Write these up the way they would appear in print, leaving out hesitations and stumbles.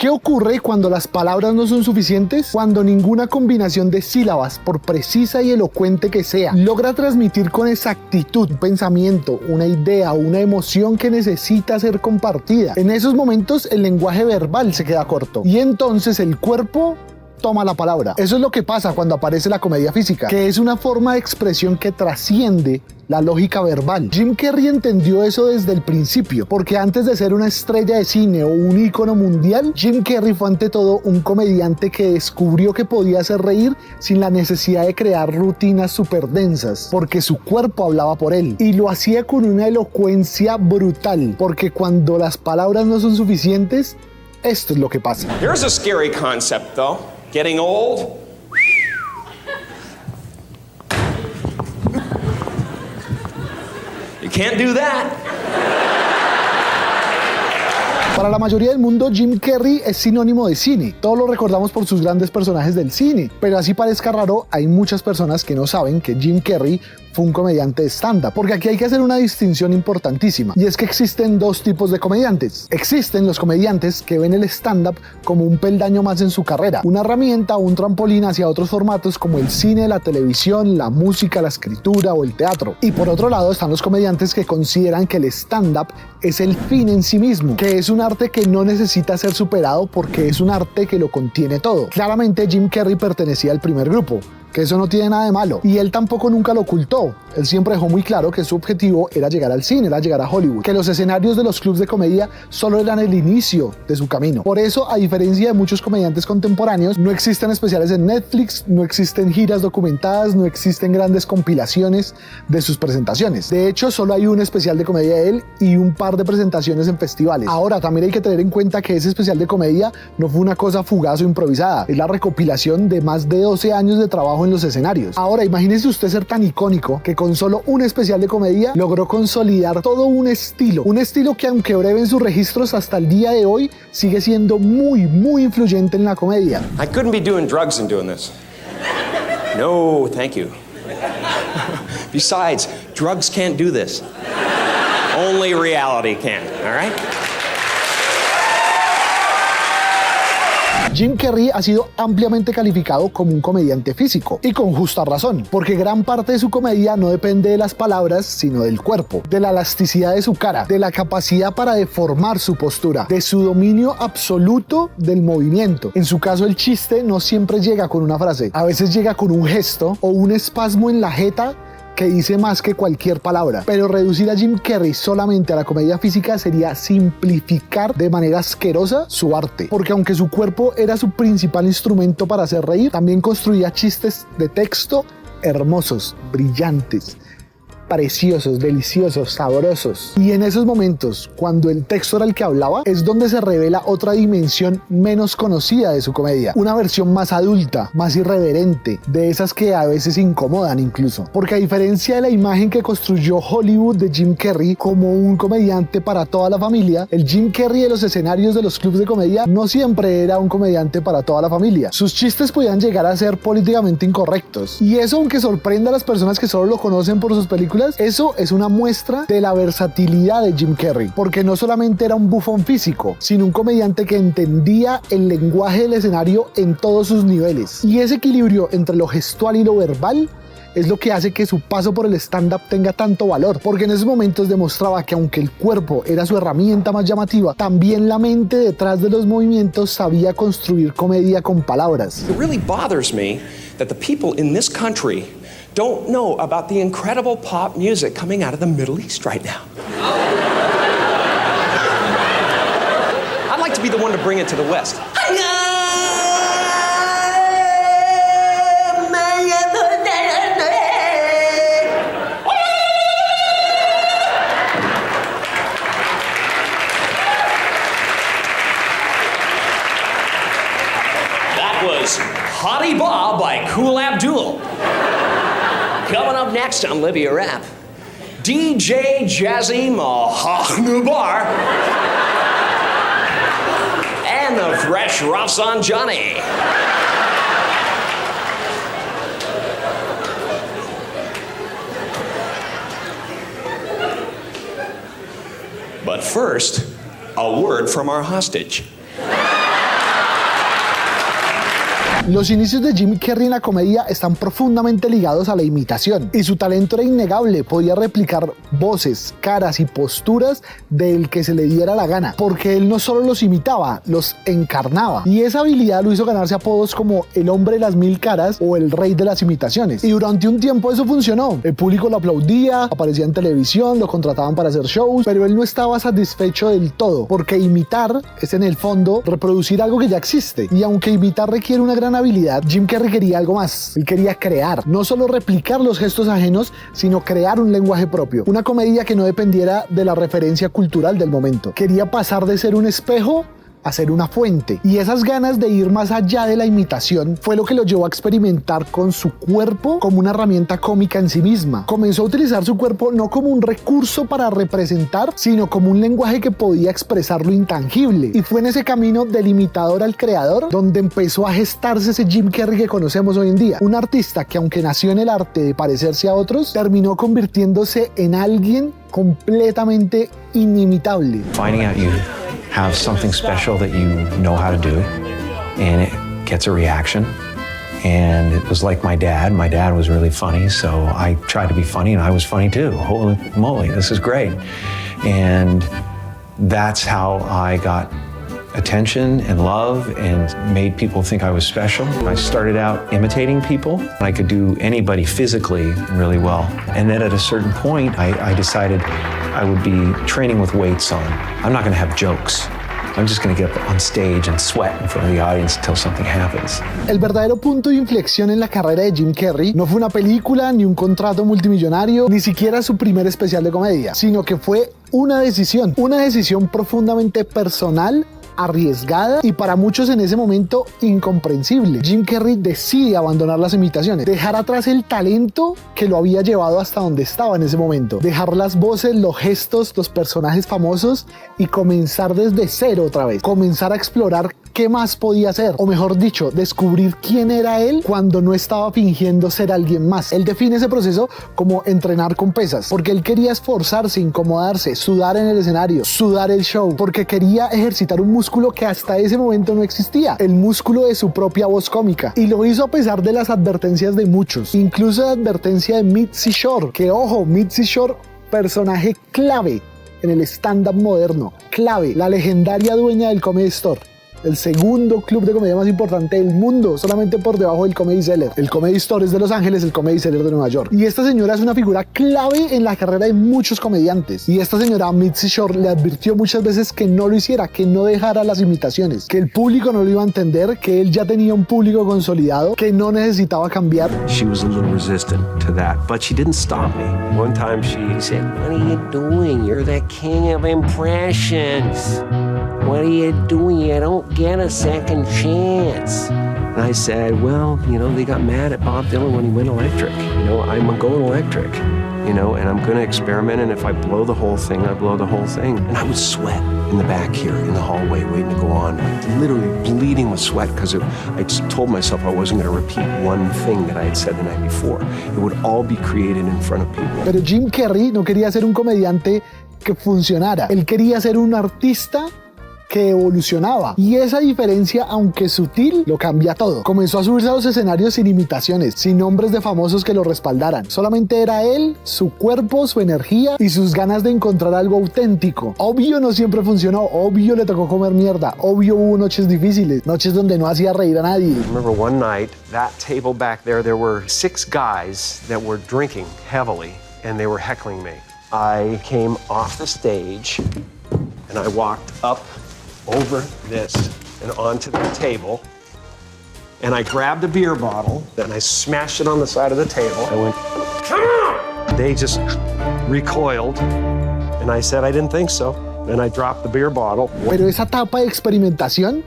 ¿Qué ocurre cuando las palabras no son suficientes? Cuando ninguna combinación de sílabas, por precisa y elocuente que sea, logra transmitir con exactitud un pensamiento, una idea o una emoción que necesita ser compartida. En esos momentos el lenguaje verbal se queda corto y entonces el cuerpo toma la palabra. Eso es lo que pasa cuando aparece la comedia física, que es una forma de expresión que trasciende la lógica verbal. Jim Carrey entendió eso desde el principio, porque antes de ser una estrella de cine o un ícono mundial, Jim Carrey fue ante todo un comediante que descubrió que podía hacer reír sin la necesidad de crear rutinas súper densas, porque su cuerpo hablaba por él, y lo hacía con una elocuencia brutal, porque cuando las palabras no son suficientes, esto es lo que pasa. Here's a scary concept, though. Getting old. You can't do that. Para la mayoría del mundo, Jim Carrey es sinónimo de cine. Todos lo recordamos por sus grandes personajes del cine. Pero así parezca raro, hay muchas personas que no saben que Jim Carrey fue un comediante de stand-up. Porque aquí hay que hacer una distinción importantísima. Y es que existen dos tipos de comediantes. Existen los comediantes que ven el stand-up como un peldaño más en su carrera. Una herramienta o un trampolín hacia otros formatos como el cine, la televisión, la música, la escritura o el teatro. Y por otro lado están los comediantes que consideran que el stand-up es el fin en sí mismo. Que es un arte que no necesita ser superado porque es un arte que lo contiene todo. Claramente Jim Carrey pertenecía al primer grupo, que eso no tiene nada de malo, y él tampoco nunca lo ocultó. Él siempre dejó muy claro que su objetivo era llegar al cine, era llegar a Hollywood, que los escenarios de los clubs de comedia solo eran el inicio de su camino. Por eso, a diferencia de muchos comediantes contemporáneos, no existen especiales en Netflix, no existen giras documentadas, no existen grandes compilaciones de sus presentaciones. De hecho, solo hay un especial de comedia de él y un par de presentaciones en festivales. Ahora, también hay que tener en cuenta que ese especial de comedia no fue una cosa fugaz o improvisada, es la recopilación de más de 12 años de trabajo en los escenarios. Ahora, imagínese usted ser tan icónico que con solo un especial de comedia logró consolidar todo un estilo que aunque breve en sus registros hasta el día de hoy sigue siendo muy influyente en la comedia. I couldn't be doing drugs and doing this. No, thank you. Besides, drugs can't do this. Only reality can, all right? Jim Carrey ha sido ampliamente calificado como un comediante físico, y con justa razón, porque gran parte de su comedia no depende de las palabras, sino del cuerpo, de la elasticidad de su cara, de la capacidad para deformar su postura, de su dominio absoluto del movimiento. En su caso, el chiste no siempre llega con una frase, a veces llega con un gesto o un espasmo en la jeta que dice más que cualquier palabra. Pero reducir a Jim Carrey solamente a la comedia física sería simplificar de manera asquerosa su arte, porque aunque su cuerpo era su principal instrumento para hacer reír, también construía chistes de texto hermosos, brillantes, preciosos, deliciosos, sabrosos. Y en esos momentos, cuando el texto era el que hablaba, es donde se revela otra dimensión menos conocida de su comedia. Una versión más adulta, más irreverente, de esas que a veces incomodan incluso. Porque a diferencia de la imagen que construyó Hollywood de Jim Carrey como un comediante para toda la familia, el Jim Carrey de los escenarios de los clubs de comedia no siempre era un comediante para toda la familia. Sus chistes podían llegar a ser políticamente incorrectos. Y eso, aunque sorprenda a las personas que solo lo conocen por sus películas, eso es una muestra de la versatilidad de Jim Carrey, porque no solamente era un bufón físico, sino un comediante que entendía el lenguaje del escenario en todos sus niveles. Y ese equilibrio entre lo gestual y lo verbal es lo que hace que su paso por el stand-up tenga tanto valor, porque en esos momentos demostraba que aunque el cuerpo era su herramienta más llamativa, también la mente detrás de los movimientos sabía construir comedia con palabras. It really bothers me that the people in this country don't know about the incredible pop music coming out of the Middle East right now. I'd like to be the one to bring it to the West. That was Hottie Bob by Kool Abdul. Coming up next on Libya Rap, DJ Jazzy Mahachnubar and the Fresh Rafsanjani. But first, a word from our hostage. Los inicios de Jim Carrey en la comedia están profundamente ligados a la imitación y su talento era innegable. Podía replicar voces, caras y posturas del que se le diera la gana, porque él no solo los imitaba, los encarnaba, y esa habilidad lo hizo ganarse apodos como el hombre de las mil caras o el rey de las imitaciones. Y durante un tiempo eso funcionó. El público lo aplaudía, aparecía en televisión, lo contrataban para hacer shows, pero él no estaba satisfecho del todo, porque imitar es en el fondo reproducir algo que ya existe, y aunque imitar requiere una gran habilidad, Jim Carrey quería algo más. Él quería crear, no solo replicar los gestos ajenos, sino crear un lenguaje propio, una comedia que no dependiera de la referencia cultural del momento. Quería pasar de ser un espejo a ser una fuente, y esas ganas de ir más allá de la imitación fue lo que lo llevó a experimentar con su cuerpo como una herramienta cómica en sí misma. Comenzó a utilizar su cuerpo no como un recurso para representar, sino como un lenguaje que podía expresar lo intangible, y fue en ese camino del imitador al creador donde empezó a gestarse ese Jim Carrey que conocemos hoy en día, un artista que, aunque nació en el arte de parecerse a otros, terminó convirtiéndose en alguien completamente inimitable. Finding out you have something special that you know how to do, and it gets a reaction. And it was like my dad. My dad was really funny, so I tried to be funny, and I was funny too. Holy moly, this is great. And that's how I got attention and love and made people think I was special. I started out imitating people. I could do anybody physically really well. And then at a certain point, I decided I would be training with weights on. I'm not going to have jokes. I'm just going to get up on stage and sweat in front of the audience until something happens. El verdadero punto de inflexión en la carrera de Jim Carrey no fue una película, ni un contrato multimillonario, ni siquiera su primer especial de comedia, sino que fue una decisión profundamente personal, arriesgada y para muchos en ese momento incomprensible. Jim Carrey decide abandonar las imitaciones, dejar atrás el talento que lo había llevado hasta donde estaba en ese momento, dejar las voces, los gestos, los personajes famosos y comenzar desde cero otra vez, comenzar a explorar qué más podía hacer, o mejor dicho, descubrir quién era él cuando no estaba fingiendo ser alguien más. Él define ese proceso como entrenar con pesas, porque él quería esforzarse, incomodarse, sudar en el escenario, sudar el show, porque quería ejercitar un músculo que hasta ese momento no existía, el músculo de su propia voz cómica, y lo hizo a pesar de las advertencias de muchos, incluso la advertencia de Mitzi Shore, que ojo, Mitzi Shore, personaje clave en el stand-up moderno, clave, la legendaria dueña del Comedy Store, el segundo club de comedia más importante del mundo, solamente por debajo del Comedy Cellar. El Comedy Store es de Los Ángeles, el Comedy Cellar de Nueva York. Y esta señora es una figura clave en la carrera de muchos comediantes. Y esta señora, Mitzi Shore, le advirtió muchas veces que no lo hiciera, que no dejara las imitaciones, que el público no lo iba a entender, que él ya tenía un público consolidado, que no necesitaba cambiar. She was a little resistant to that, but she didn't stop me. One time she said, "What are you doing? You're the king of impressions. What are you doing? You don't get a second chance." And I said, well, they got mad at Bob Dylan when he went electric. I'm going electric, and I'm going to experiment, and if I blow the whole thing, I blow the whole thing. And I would sweat in the back here in the hallway waiting to go on, literally bleeding with sweat because I just told myself I wasn't going to repeat one thing that I had said the night before. It would all be created in front of people. Pero Jim Carrey no quería ser un comediante que funcionara. Él quería ser un artista que evolucionaba, y esa diferencia, aunque sutil, lo cambia todo. Comenzó a subirse a los escenarios sin imitaciones, sin nombres de famosos que lo respaldaran. Solamente era él, su cuerpo, su energía y sus ganas de encontrar algo auténtico. Obvio no siempre funcionó, obvio le tocó comer mierda, obvio hubo noches difíciles, noches donde no hacía reír a nadie. I remember one night, that table back there were 6 guys that were drinking heavily and they were heckling me. I came off the stage and I walked up over this and onto the table, and I grabbed a beer bottle and I smashed it on the side of the table. I went, "Come on!" They just recoiled, and I said, "I didn't think so." And I dropped the beer bottle. Pero esa etapa de experimentación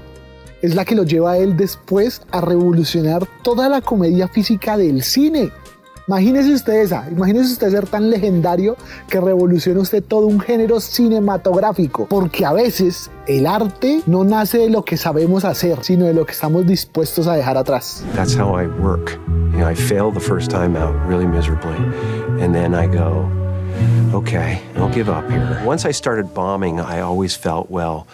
es la que lo lleva a él después a revolucionar toda la comedia física del cine. Imagínese usted ser tan legendario que revolucione usted todo un género cinematográfico, porque a veces el arte no nace de lo que sabemos hacer, sino de lo que estamos dispuestos a dejar atrás. That's how I work. I failed the first time out really miserably, and then I go, okay, don't give up here. Once I started bombing, I always felt, well,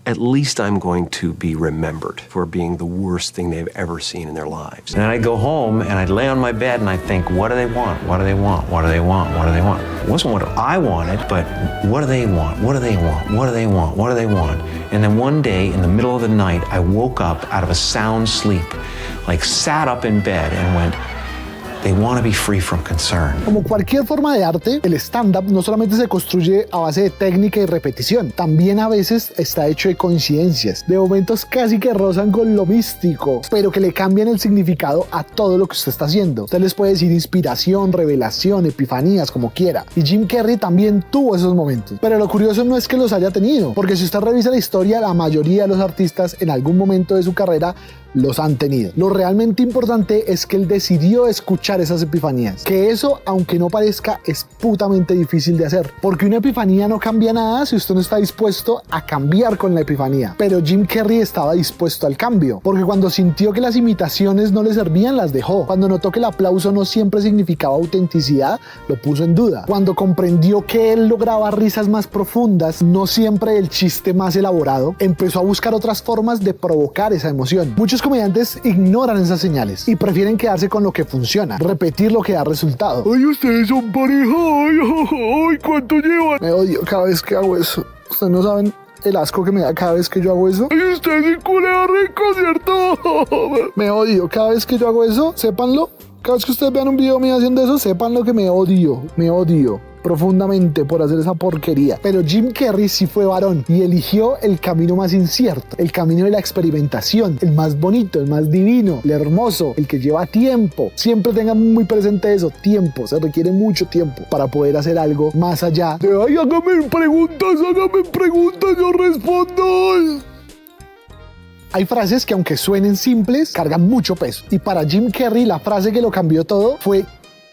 at least I'm going to be remembered for being the worst thing they've ever seen in their lives. And I'd go home and I'd lay on my bed and I'd think, what do they want? What do they want? What do they want? What do they want? It wasn't what I wanted, but what do they want? What do they want? What do they want? What do they want? And then one day in the middle of the night, I woke up out of a sound sleep, like sat up in bed and went, they want to be free from concern. Como cualquier forma de arte, el stand-up no solamente se construye a base de técnica y repetición, también a veces está hecho de coincidencias, de momentos casi que rozan con lo místico, pero que le cambian el significado a todo lo que usted está haciendo. Usted les puede decir inspiración, revelación, epifanías, como quiera. Y Jim Carrey también tuvo esos momentos. Pero lo curioso no es que los haya tenido, porque si usted revisa la historia, la mayoría de los artistas en algún momento de su carrera los han tenido. Lo realmente importante es que él decidió escuchar esas epifanías. Que eso, aunque no parezca, es putamente difícil de hacer. Porque una epifanía no cambia nada si usted no está dispuesto a cambiar con la epifanía. Pero Jim Carrey estaba dispuesto al cambio. Porque cuando sintió que las imitaciones no le servían, las dejó. Cuando notó que el aplauso no siempre significaba autenticidad, lo puso en duda. Cuando comprendió que él lograba risas más profundas, no siempre el chiste más elaborado, empezó a buscar otras formas de provocar esa emoción. Muchos comediantes ignoran esas señales y prefieren quedarse con lo que funciona, repetir lo que da resultado. ¡Ay, ustedes son pareja! ¡Ay, cuánto llevan! Me odio cada vez que hago eso. Ustedes no saben el asco que me da cada vez que yo hago eso. ¡Ay, ustedes sin culea rico, ¿cierto? Me odio cada vez que yo hago eso, sépanlo. Cada vez que ustedes vean un video mío haciendo eso, sepan lo que me odio profundamente por hacer esa porquería. Pero Jim Carrey sí fue varón y eligió el camino más incierto, el camino de la experimentación, el más bonito, el más divino, el hermoso, el que lleva tiempo. Siempre tengan muy presente eso, tiempo. Se requiere mucho tiempo para poder hacer algo más allá de ay, hágame preguntas, yo respondo. Hay frases que aunque suenen simples, cargan mucho peso. Y para Jim Carrey la frase que lo cambió todo fue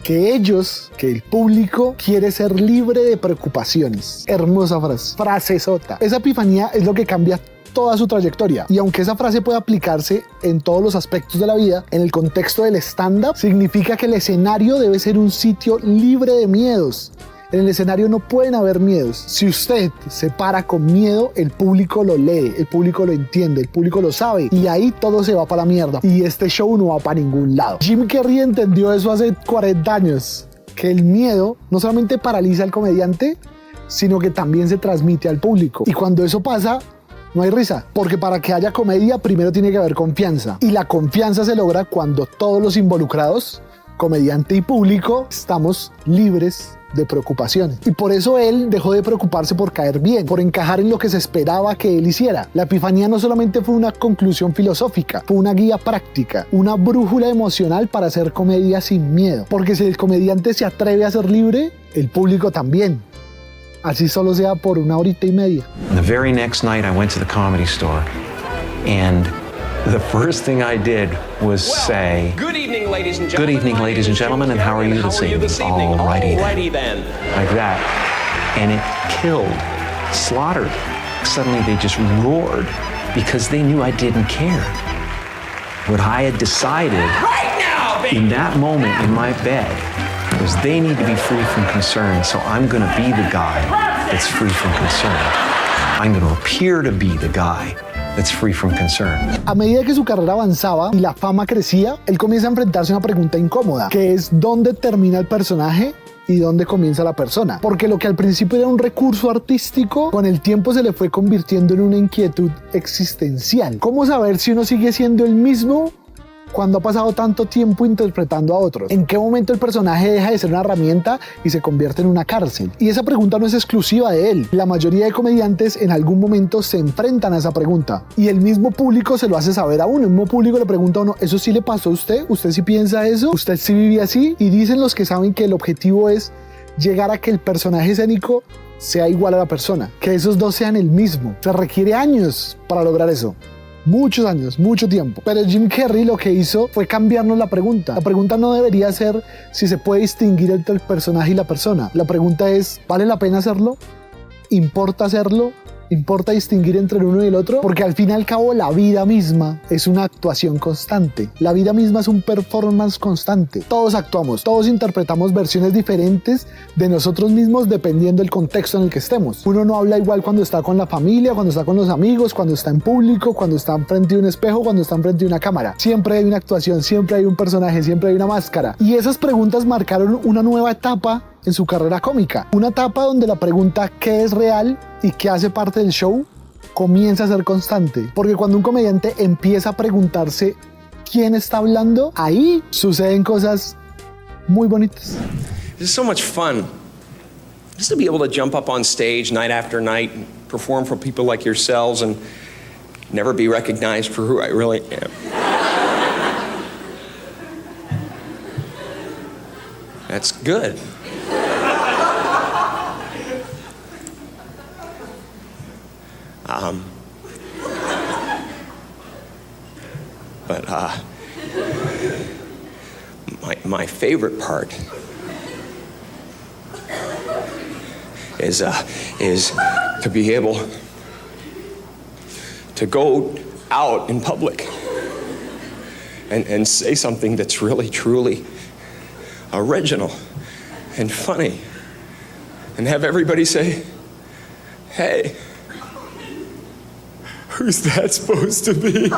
que el público quiere ser libre de preocupaciones. Hermosa frase, frasesota. Esa epifanía es lo que cambia toda su trayectoria. Y aunque esa frase puede aplicarse en todos los aspectos de la vida, en el contexto del stand-up, significa que el escenario debe ser un sitio libre de miedos. En el escenario no pueden haber miedos. Si usted se para con miedo, el público lo lee, el público lo entiende, el público lo sabe y ahí todo se va para la mierda y este show no va para ningún lado. Jim Carrey entendió eso hace 40 años, que el miedo no solamente paraliza al comediante, sino que también se transmite al público. Y cuando eso pasa, no hay risa, porque para que haya comedia primero tiene que haber confianza y la confianza se logra cuando todos los involucrados, comediante y público, estamos libres de preocupaciones. Y por eso él dejó de preocuparse por caer bien, por encajar en lo que se esperaba que él hiciera. La epifanía no solamente fue una conclusión filosófica, fue una guía práctica, una brújula emocional para hacer comedia sin miedo. Porque si el comediante se atreve a ser libre, el público también. Así solo sea por 1 horita y media. The very next night I went to the Comedy Store and the first thing I did was say, Good evening, ladies and Good evening, ladies and gentlemen, and how are you this evening? Alrighty then. Like that. And it killed, slaughtered. Suddenly they just roared because they knew I didn't care. What I had decided Right now, baby! in that moment in my bed was they need to be free from concern, so I'm going to be the guy that's free from concern. I'm going to appear to be the guy that's free from concern. A medida que su carrera avanzaba y la fama crecía, él comienza a enfrentarse a una pregunta incómoda, que es ¿dónde termina el personaje y dónde comienza la persona? Porque lo que al principio era un recurso artístico, con el tiempo se le fue convirtiendo en una inquietud existencial. ¿Cómo saber si uno sigue siendo el mismo cuando ha pasado tanto tiempo interpretando a otros? ¿En qué momento el personaje deja de ser una herramienta y se convierte en una cárcel? Y esa pregunta no es exclusiva de él. La mayoría de comediantes en algún momento se enfrentan a esa pregunta y el mismo público se lo hace saber a uno. El mismo público le pregunta a uno, ¿eso sí le pasó a usted? ¿Usted sí piensa eso? ¿Usted sí vive así? Y dicen los que saben que el objetivo es llegar a que el personaje escénico sea igual a la persona, que esos dos sean el mismo. Se requiere años para lograr eso. Muchos años, mucho tiempo. Pero Jim Carrey lo que hizo fue cambiarnos la pregunta. La pregunta no debería ser si se puede distinguir entre el personaje y la persona. La pregunta es, ¿vale la pena hacerlo? ¿Importa hacerlo? ¿Importa distinguir entre el uno y el otro? Porque al fin y al cabo la vida misma es una actuación constante. La vida misma es un performance constante. Todos actuamos, todos interpretamos versiones diferentes de nosotros mismos dependiendo del contexto en el que estemos. Uno no habla igual cuando está con la familia, cuando está con los amigos, cuando está en público, cuando está frente a un espejo, cuando está frente a una cámara. Siempre hay una actuación, siempre hay un personaje, siempre hay una máscara. Y esas preguntas marcaron una nueva etapa en su carrera cómica. Una etapa donde la pregunta ¿qué es real y qué hace parte del show? Comienza a ser constante. Porque cuando un comediante empieza a preguntarse quién está hablando, ahí suceden cosas muy bonitas. It's so much fun just to be able to jump up on stage night after night and perform for people like yourselves and never be recognized for who I really am. That's good. But my favorite part is to be able to go out in public and say something that's really, truly original and funny and have everybody say, hey, who's that supposed to be?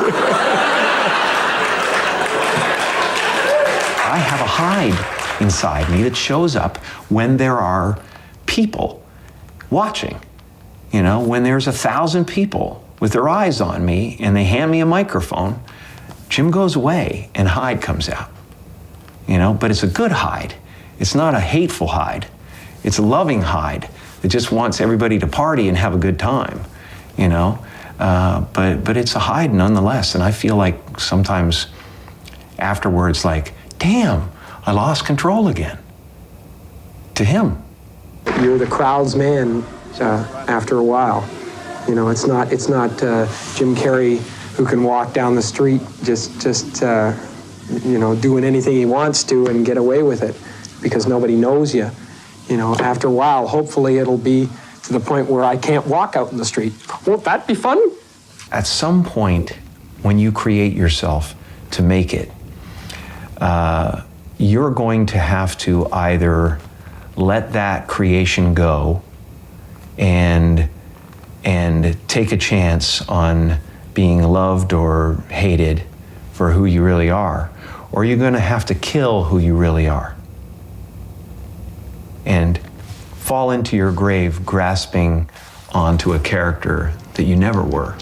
I have a hide inside me that shows up when there are people watching. You know, when there's 1,000 people with their eyes on me and they hand me a microphone, Jim goes away and hide comes out. You know, but it's a good hide. It's not a hateful hide. It's a loving hide that just wants everybody to party and have a good time, you know? But it's a hide nonetheless. And I feel like sometimes afterwards, like, damn, I lost control again. To him. You're the crowd's man after a while. You know, it's not Jim Carrey who can walk down the street just you know, doing anything he wants to and get away with it because nobody knows you. You know, after a while, hopefully it'll be to the point where I can't walk out in the street. Won't that be fun? At some point, when you create yourself to make it, you're going to have to either let that creation go and take a chance on being loved or hated for who you really are, or you're going to have to kill who you really are and fall into your grave grasping onto a character that you never were.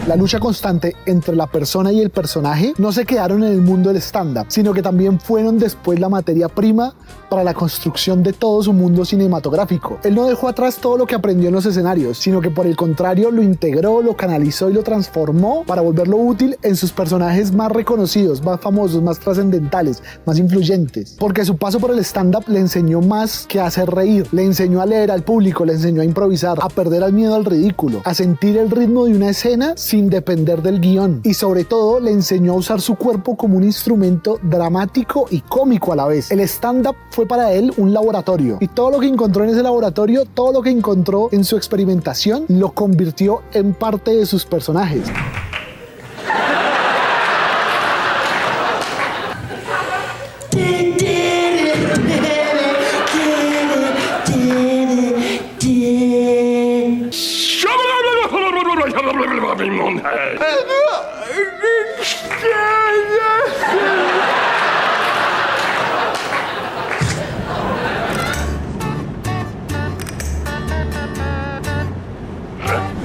La lucha constante entre la persona y el personaje no se quedaron en el mundo del stand-up, sino que también fueron después la materia prima para la construcción de todo su mundo cinematográfico. Él no dejó atrás todo lo que aprendió en los escenarios, sino que por el contrario lo integró, lo canalizó y lo transformó para volverlo útil en sus personajes más reconocidos, más famosos, más trascendentales, más influyentes. Porque su paso por el stand-up le enseñó más que a hacer reír, le enseñó a leer al público, le enseñó a improvisar, a perder el miedo al ridículo, a sentir el ritmo de una escena sin depender del guión, y sobre todo le enseñó a usar su cuerpo como un instrumento dramático y cómico a la vez. El stand-up fue para él un laboratorio, y todo lo que encontró en ese laboratorio, todo lo que encontró en su experimentación, lo convirtió en parte de sus personajes.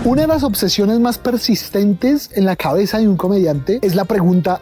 Una de las obsesiones más persistentes en la cabeza de un comediante es la pregunta: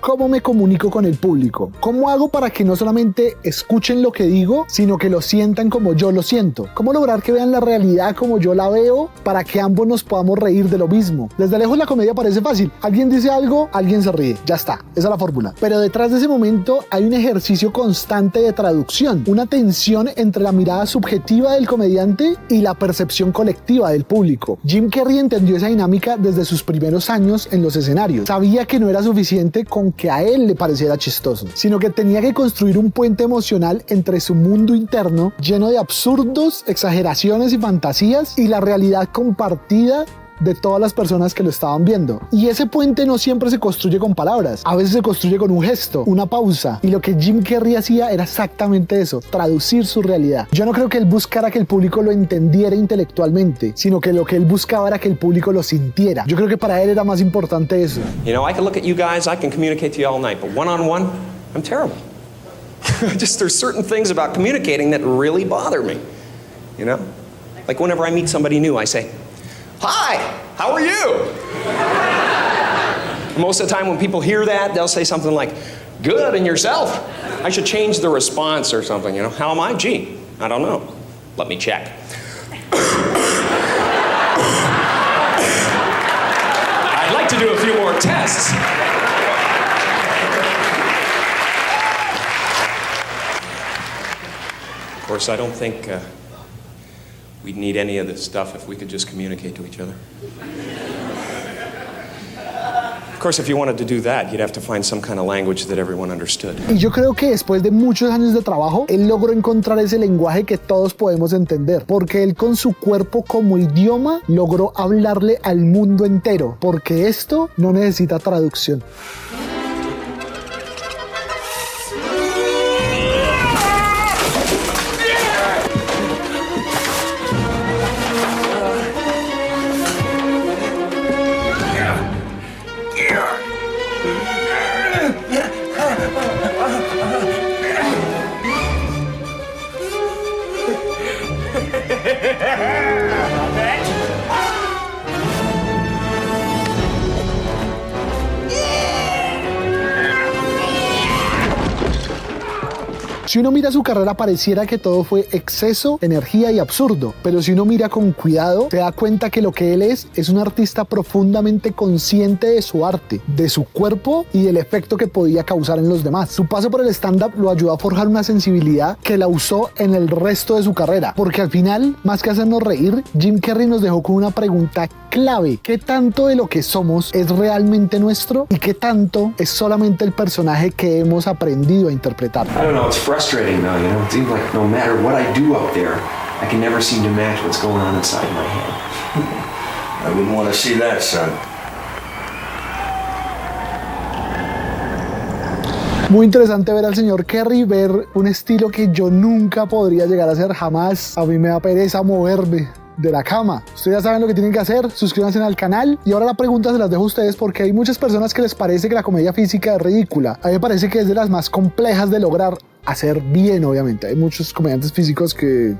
¿cómo me comunico con el público? ¿Cómo hago para que no solamente escuchen lo que digo, sino que lo sientan como yo lo siento? ¿Cómo lograr que vean la realidad como yo la veo para que ambos nos podamos reír de lo mismo? Desde lejos la comedia parece fácil. Alguien dice algo, alguien se ríe. Ya está, esa es la fórmula. Pero detrás de ese momento hay un ejercicio constante de traducción, una tensión entre la mirada subjetiva del comediante y la percepción colectiva del público. Jim Carrey entendió esa dinámica desde sus primeros años en los escenarios. Sabía que no era suficiente con aunque a él le pareciera chistoso, sino que tenía que construir un puente emocional entre su mundo interno, lleno de absurdos, exageraciones y fantasías, y la realidad compartida de todas las personas que lo estaban viendo. Y ese puente no siempre se construye con palabras, a veces se construye con un gesto, una pausa, y lo que Jim Carrey hacía era exactamente eso, traducir su realidad. Yo no creo que él buscara que el público lo entendiera intelectualmente, sino que lo que él buscaba era que el público lo sintiera. Yo creo que para él era más importante eso. You know, I can look at you guys, I can communicate to you all night, but one-on-one, I'm terrible. Just there's certain things about communicating that really bother me, you know? Like whenever I meet somebody new, I say, "Hi, how are you?" Most of the time when people hear that, they'll say something like, "Good, and yourself?" I should change the response or something, you know? How am I? Gee, I don't know. Let me check. I'd like to do a few more tests. Of course, I don't think we'd need any of this stuff if we could just communicate to each other. Of course, if you wanted to do that, you'd have to find some kind of language that everyone understood. Y yo creo que después de muchos años de trabajo, él logró encontrar ese lenguaje que todos podemos entender, porque él con su cuerpo como idioma logró hablarle al mundo entero, porque esto no necesita traducción. Si uno mira su carrera pareciera que todo fue exceso, energía y absurdo, pero si uno mira con cuidado se da cuenta que lo que él es un artista profundamente consciente de su arte, de su cuerpo y del efecto que podía causar en los demás. Su paso por el stand-up lo ayudó a forjar una sensibilidad que la usó en el resto de su carrera, porque al final, más que hacernos reír, Jim Carrey nos dejó con una pregunta clave: ¿qué tanto de lo que somos es realmente nuestro y qué tanto es solamente el personaje que hemos aprendido a interpretar? I don't know, it's frustrating though, you know? It seems like no matter what I do up there, I can never seem to match what's going on inside my head. I wouldn't want to see that, son. Muy interesante ver al señor Carrey, ver un estilo que yo nunca podría llegar a hacer jamás. A mí me da pereza moverme de la cama. Ustedes ya saben lo que tienen que hacer, suscríbanse al canal. Y ahora la pregunta se las dejo a ustedes, porque hay muchas personas que les parece que la comedia física es ridícula. A mí me parece que es de las más complejas de lograr hacer bien, obviamente. Hay muchos comediantes físicos que...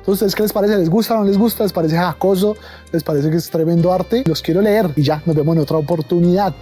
¿A ustedes qué les parece? ¿Les gusta o no les gusta? ¿Les parece jacoso? ¿Les parece que es tremendo arte? Los quiero leer y ya, nos vemos en otra oportunidad.